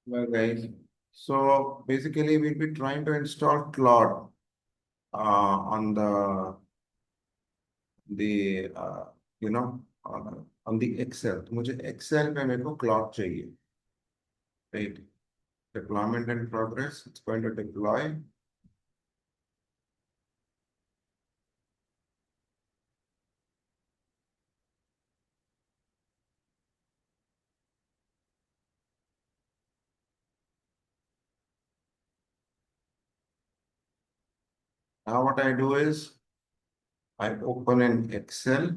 Well, guys, so basically we'll be trying to install Claude on the you know on the Excel. तो मुझे Excel पे मेरे को Claude चाहिए, right? Deployment in progress. It's going to deploy. Now what I do is I open an Excel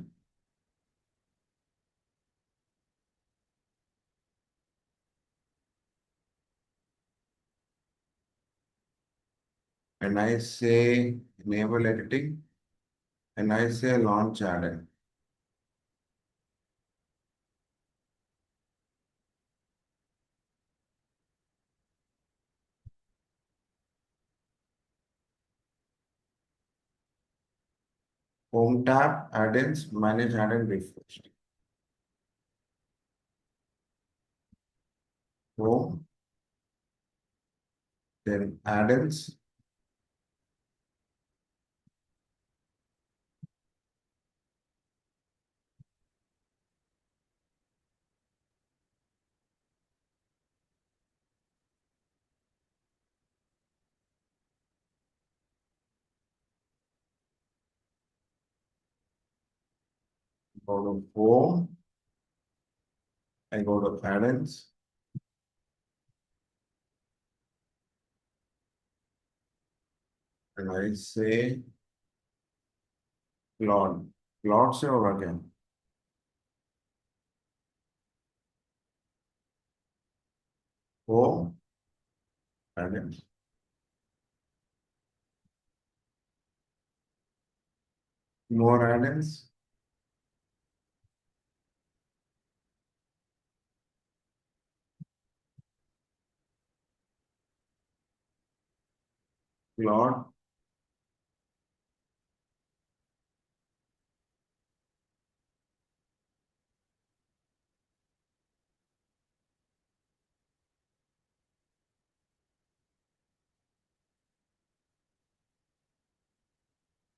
and I say enable editing and I say launch add-in. Home tab, add-ins, manage add-in refresh. Home, then add-ins, go to home, I go to add-ins, and I say Claude. Claude से होगा क्या? Home, add-ins. More add-ins, Claude,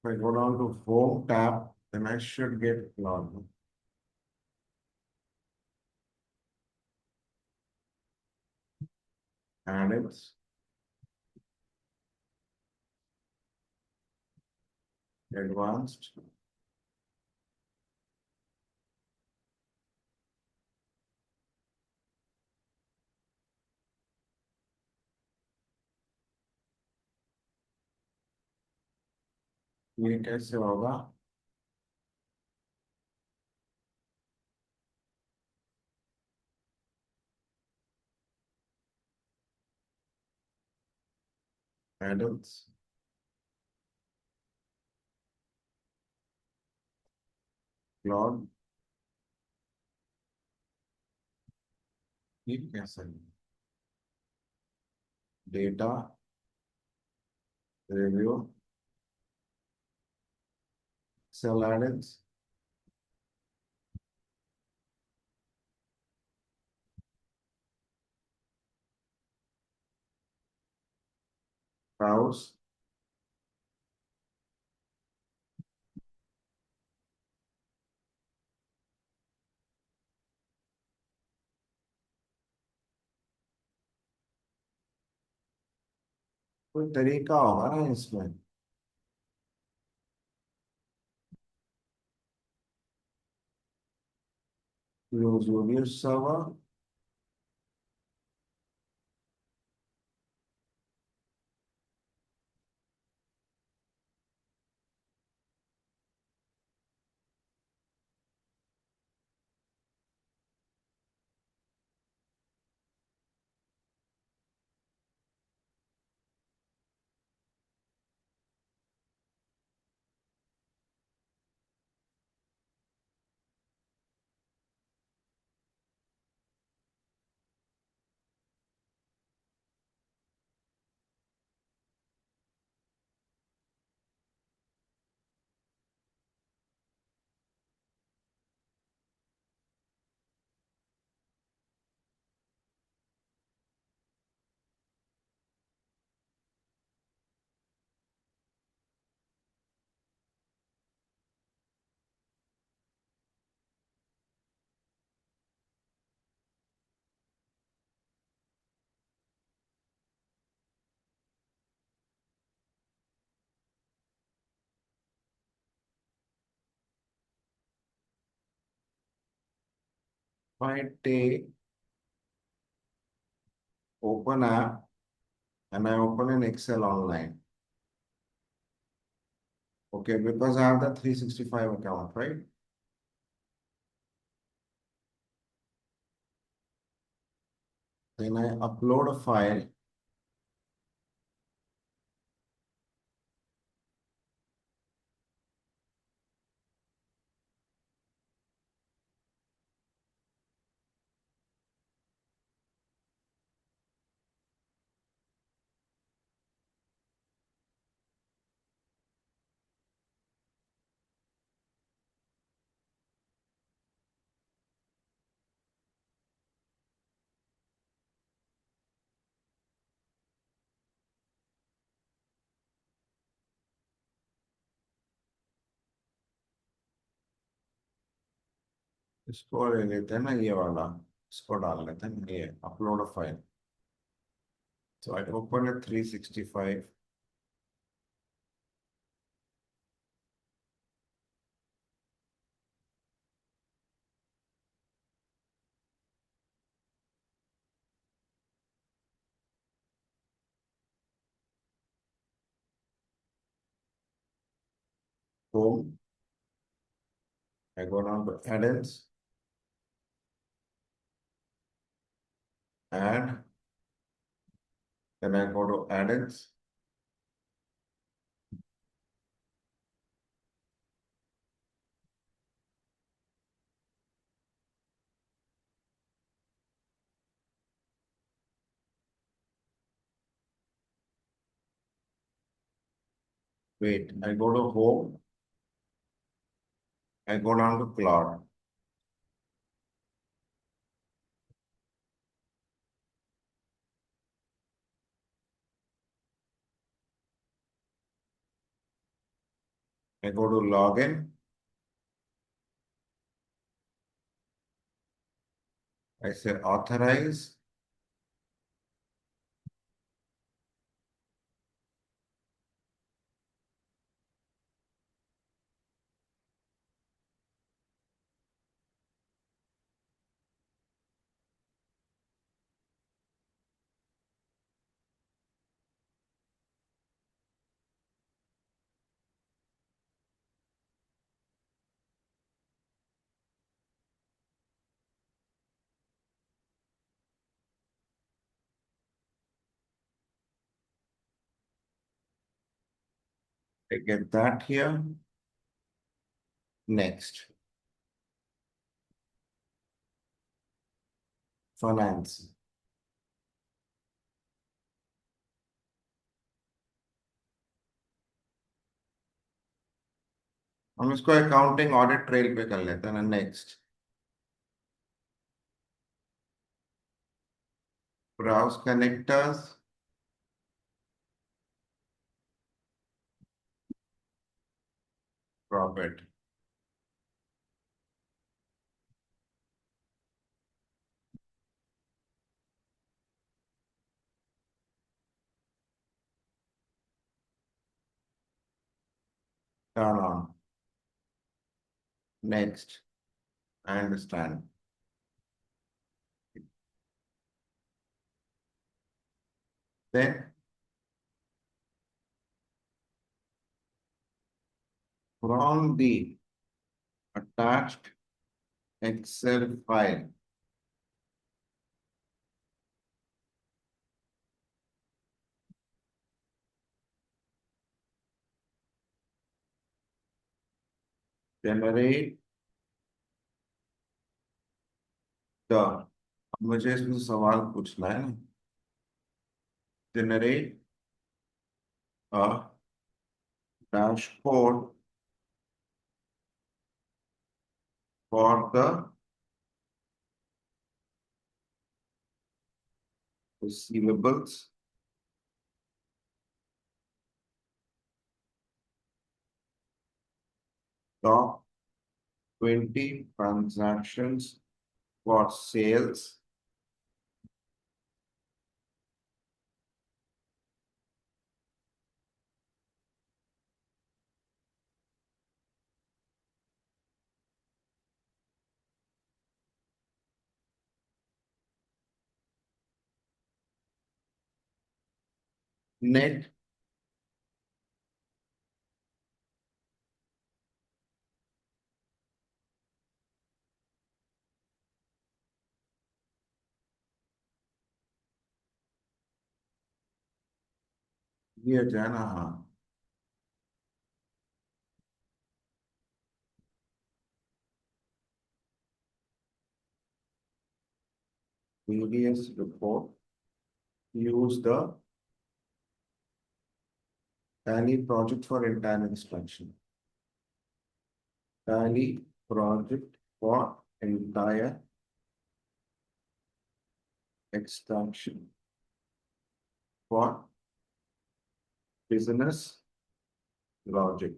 if I go down to home tab, then I should get Claude. Add-ins, advanced, ये कैसे होगा? Add-ins, Claude, ये कैसे? Data, review, cell add-ins, browse, कोई तरीका होगा ना इसमें? Use review server, I take open app and I open an Excel online. Okay, because I have the 365 account, right? Then I upload a file. इसको ले लेते हैं ना ये वाला इसको डाल लेते हैं ये upload a file so I open a 365 home I go down to add-ins add then I go to add-ins wait I go to home I go down to Claude I go to login I say authorize I get that here next finance हम इसको accounting audit trail पे कर लेते हैं ना next browse connectors profit turn on next I understand then from the attached Excel file generate the अब मुझे इसमें सवाल पूछना है ना generate a dashboard for the receivables top 20 transactions for sales net ये जाना, हाँ। previous report use the Tally project for entire extraction. Tally project for entire extraction for business logic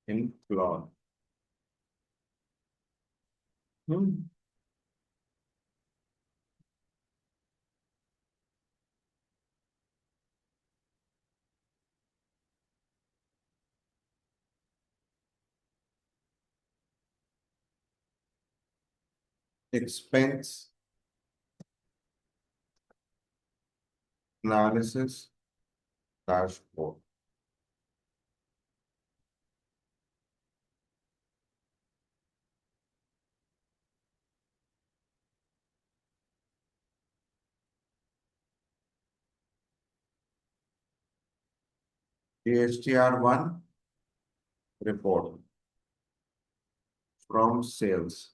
in Claude. Expense analysis dashboard. ASTR1 report from sales.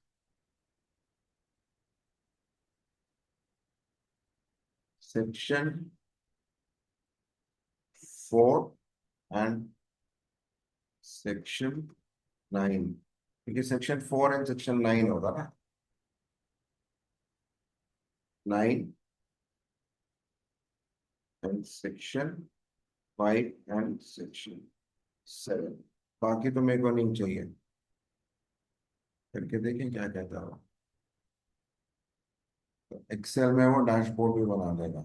Section 4 and section 9. क्योंकि section 4 and section 9 होगा ना, 9 and section 5 and section 7. बाकी तो मेरे को नहीं चाहिए, करके देखें क्या कहता है। एक्सेल में वो डैशबोर्ड भी बना देगा।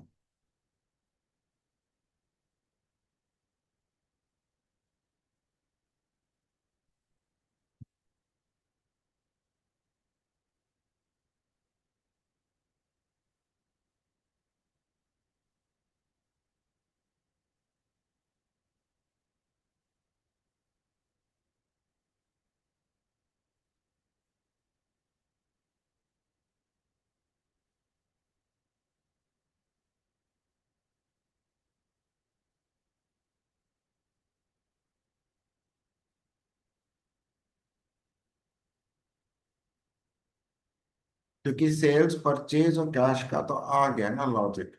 क्योंकि सेल्स परचेज और कैश का तो आ गया ना लॉजिक।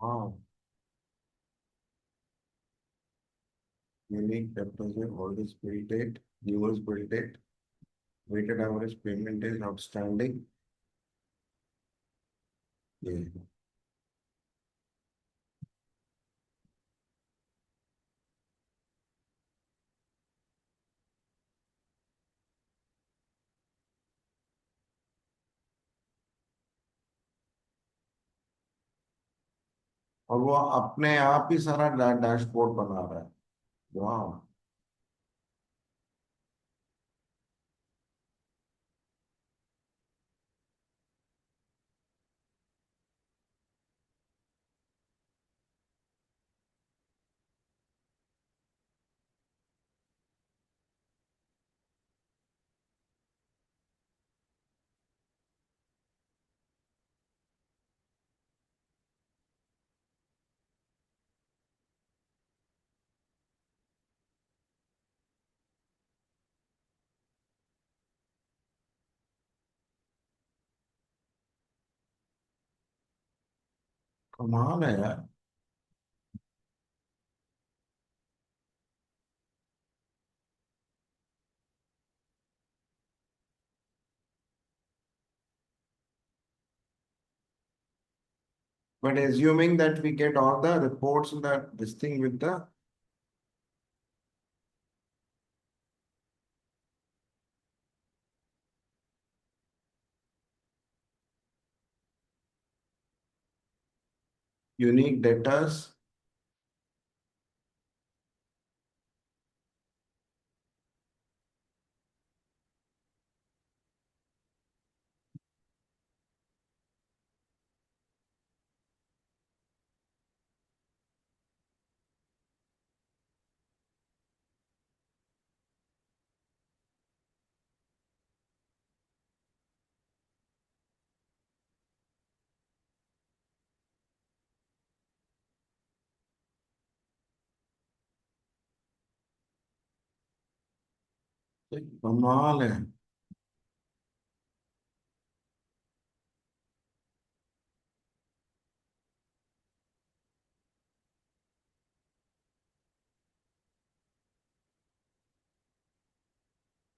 हाँ, unique deposit, oldest bill date, newest bill date, weighted average payment days outstanding। ये और वो अपने आप ही सारा डैशबोर्ड बना रहा है। वाह। कमाल है यार। But assuming that we get all the reports and that this thing with the unique data, कमाल है।